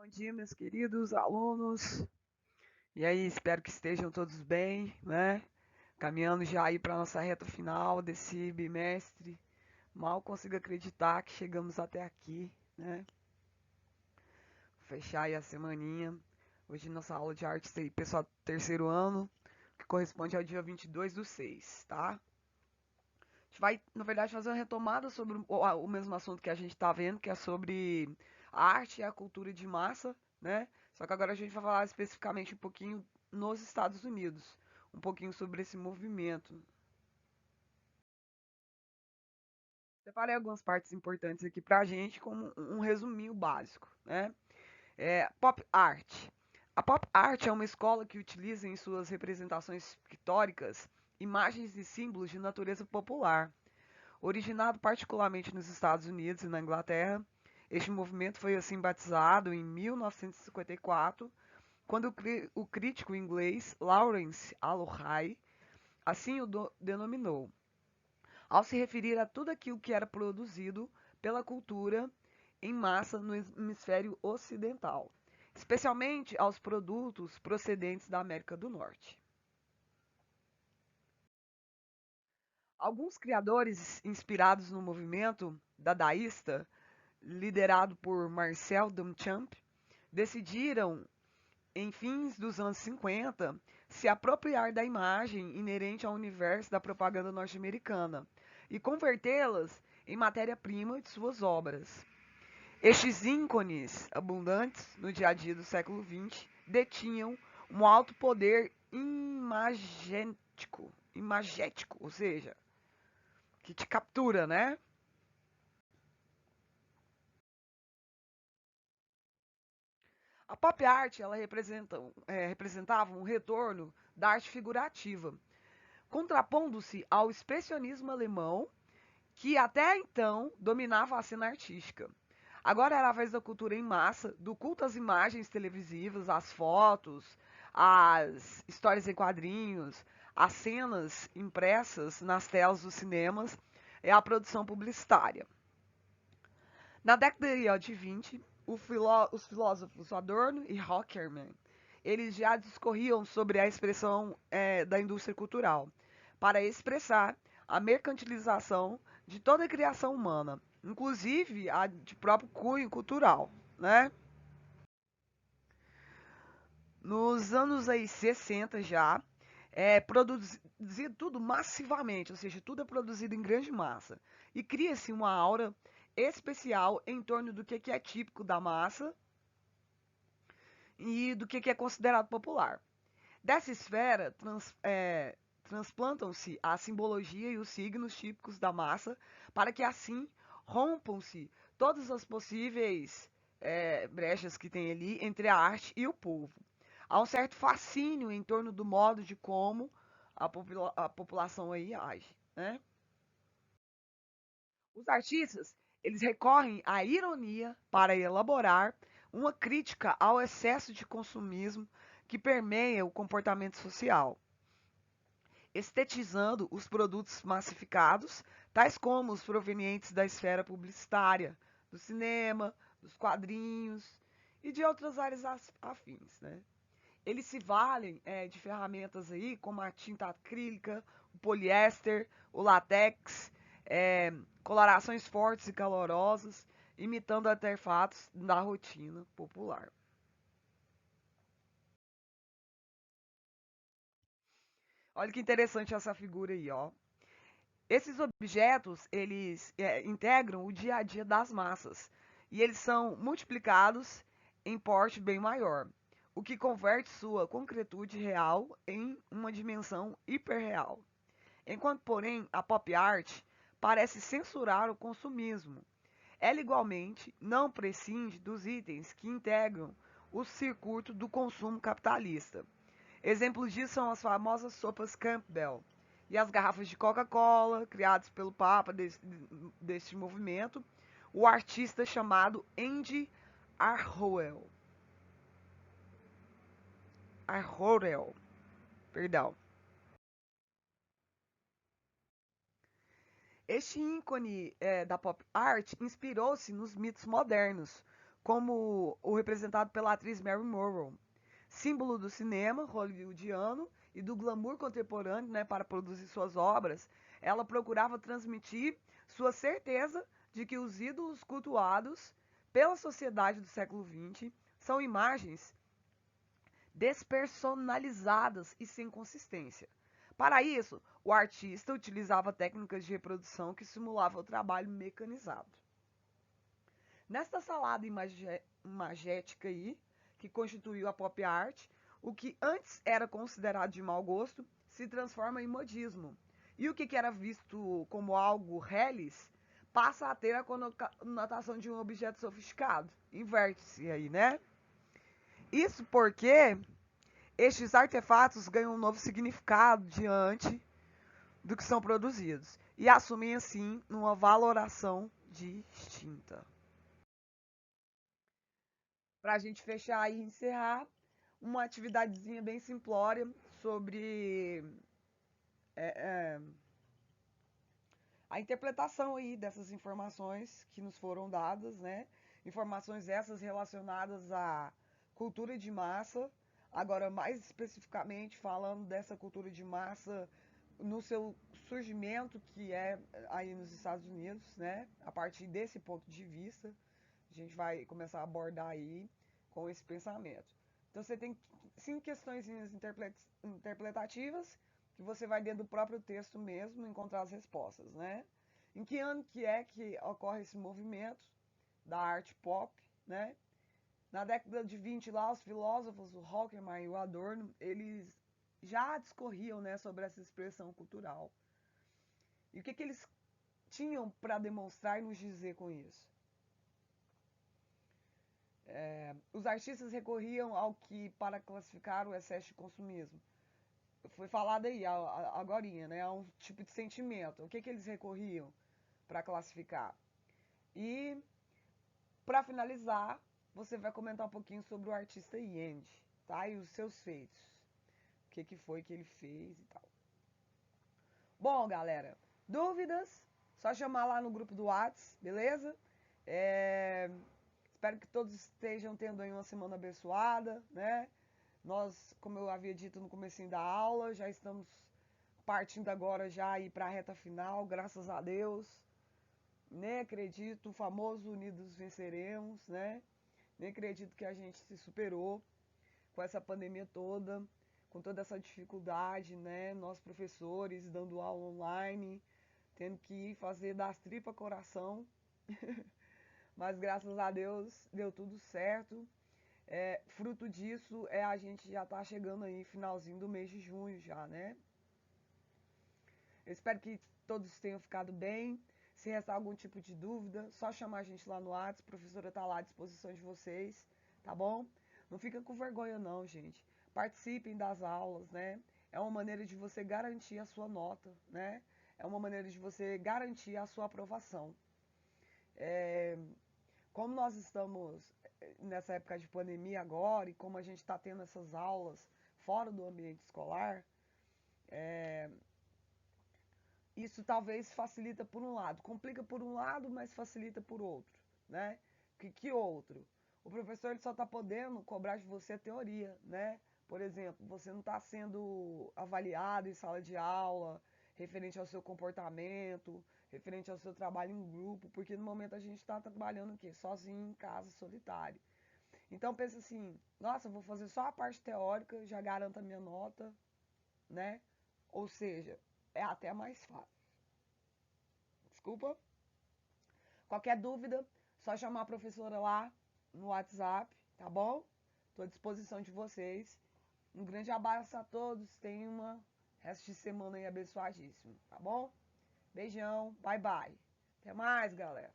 dia, meus queridos alunos. E aí, espero que estejam todos bem, né? Caminhando já aí para nossa reta final desse bimestre. Mal consigo acreditar que chegamos até aqui, né? Fechar aí a semaninha. Hoje nossa aula de artes aí, pessoal do terceiro ano, que corresponde ao dia 22/6, tá? A gente vai, na verdade, fazer uma retomada sobre o mesmo assunto que a gente está vendo, que é sobre a arte e a cultura de massa, né? Só que agora a gente vai falar especificamente um pouquinho nos Estados Unidos, um pouquinho sobre esse movimento. Separei algumas partes importantes aqui pra gente como um resuminho básico, né? Pop art. A pop art é uma escola que utiliza em suas representações pictóricas imagens e símbolos de natureza popular. Originado particularmente nos Estados Unidos e na Inglaterra, este movimento foi assim batizado em 1954, quando o crítico inglês Lawrence Allouhai assim o denominou, ao se referir a tudo aquilo que era produzido pela cultura em massa no hemisfério ocidental, especialmente aos produtos procedentes da América do Norte. Alguns criadores inspirados no movimento dadaísta, liderado por Marcel Duchamp, decidiram, em fins dos anos 50, se apropriar da imagem inerente ao universo da propaganda norte-americana e convertê-las em matéria-prima de suas obras. Estes ícones, abundantes no dia a dia do século XX, detinham um alto poder imagético, ou seja, que te captura, né? A pop art ela representava um retorno da arte figurativa, contrapondo-se ao expressionismo alemão, que até então dominava a cena artística. Agora era a vez da cultura em massa, do culto às imagens televisivas, às fotos, às histórias em quadrinhos, às cenas impressas nas telas dos cinemas e à produção publicitária. Na década de 20, os filósofos Adorno e Horkheimer, eles já discorriam sobre a expressão da indústria cultural, para expressar a mercantilização de toda a criação humana, inclusive a de próprio cunho cultural, né? Nos anos aí 60 já, produzido tudo massivamente, ou seja, tudo é produzido em grande massa. E cria-se uma aura especial em torno do que é típico da massa e do que é considerado popular. Dessa esfera, transplantam-se a simbologia e os signos típicos da massa para que assim rompam-se todas as possíveis brechas que tem ali entre a arte e o povo. Há um certo fascínio em torno do modo de como a população aí age, né? Os artistas, eles recorrem à ironia para elaborar uma crítica ao excesso de consumismo que permeia o comportamento social, estetizando os produtos massificados, tais como os provenientes da esfera publicitária, do cinema, dos quadrinhos e de outras áreas afins, né? Eles se valem de ferramentas aí como a tinta acrílica, o poliéster, o látex, colorações fortes e calorosas, imitando artefatos da rotina popular. Olha que interessante essa figura aí, ó. Esses objetos, eles integram o dia a dia das massas e eles são multiplicados em porte bem maior, o que converte sua concretude real em uma dimensão hiperreal. Enquanto, porém, a pop art parece censurar o consumismo. Ela igualmente não prescinde dos itens que integram o circuito do consumo capitalista. Exemplos disso são as famosas sopas Campbell e as garrafas de Coca-Cola, criadas pelo Papa deste movimento, o artista chamado Andy Warhol. Warhol, perdão. Este ícone da pop art inspirou-se nos mitos modernos, como o representado pela atriz Mary Monroe, símbolo do cinema hollywoodiano e do glamour contemporâneo, né, para produzir suas obras. Ela procurava transmitir sua certeza de que os ídolos cultuados pela sociedade do século XX são imagens despersonalizadas e sem consistência. Para isso, o artista utilizava técnicas de reprodução que simulavam o trabalho mecanizado. Nesta salada imagética aí, que constituiu a pop art, o que antes era considerado de mau gosto se transforma em modismo. E o que era visto como algo reles passa a ter a conotação de um objeto sofisticado. Inverte-se aí, né? Isso porque estes artefatos ganham um novo significado diante do que são produzidos e assumem assim uma valoração distinta. Para a gente fechar e encerrar, uma atividadezinha bem simplória sobre a interpretação aí dessas informações que nos foram dadas, né? Informações essas relacionadas à cultura de massa. Agora, mais especificamente, falando dessa cultura de massa no seu surgimento, que é aí nos Estados Unidos, né? A partir desse ponto de vista, a gente vai começar a abordar aí com esse pensamento. Então, você tem 5 questões interpretativas que você vai dentro do próprio texto mesmo encontrar as respostas, né? Em que ano que é que ocorre esse movimento da arte pop, né? Na década de 20 lá, os filósofos, o Horkheimer e o Adorno, eles já discorriam, né, sobre essa expressão cultural. E o que eles tinham para demonstrar e nos dizer com isso? Os artistas recorriam ao que para classificar o excesso de consumismo. Foi falado aí, agorinha, né? A um tipo de sentimento. O que eles recorriam para classificar? E, para finalizar, você vai comentar um pouquinho sobre o artista Yendi, tá? E os seus feitos. O que foi que ele fez e tal. Bom, galera, dúvidas? Só chamar lá no grupo do Whats, beleza? Espero que todos estejam tendo aí uma semana abençoada, né? Nós, como eu havia dito no comecinho da aula, já estamos partindo agora já aí para a reta final, graças a Deus. Nem acredito, o famoso Unidos Venceremos, né? Nem acredito que a gente se superou com essa pandemia toda, com toda essa dificuldade, né? Nós professores dando aula online, tendo que fazer das tripas coração. Mas graças a Deus deu tudo certo. Fruto disso a gente já tá chegando aí finalzinho do mês de junho já, né? Eu espero que todos tenham ficado bem. Se restar algum tipo de dúvida, só chamar a gente lá no WhatsApp, a professora tá lá à disposição de vocês, tá bom? Não fica com vergonha não, gente. Participem das aulas, né? É uma maneira de você garantir a sua nota, né? É uma maneira de você garantir a sua aprovação. Como nós estamos nessa época de pandemia agora e como a gente está tendo essas aulas fora do ambiente escolar, isso talvez facilita por um lado, complica por um lado, mas facilita por outro, né? Que outro? O professor ele só está podendo cobrar de você a teoria, né? Por exemplo, você não está sendo avaliado em sala de aula, referente ao seu comportamento, referente ao seu trabalho em grupo, porque no momento a gente está trabalhando o quê? Sozinho, em casa, solitário. Então pensa assim, nossa, eu vou fazer só a parte teórica, já garanto a minha nota, né? Ou seja, é até mais fácil. Desculpa. Qualquer dúvida, só chamar a professora lá no WhatsApp, tá bom? Estou à disposição de vocês. Um grande abraço a todos. Tenham uma resto de semana aí abençoadíssimo, tá bom? Beijão, bye bye. Até mais, galera.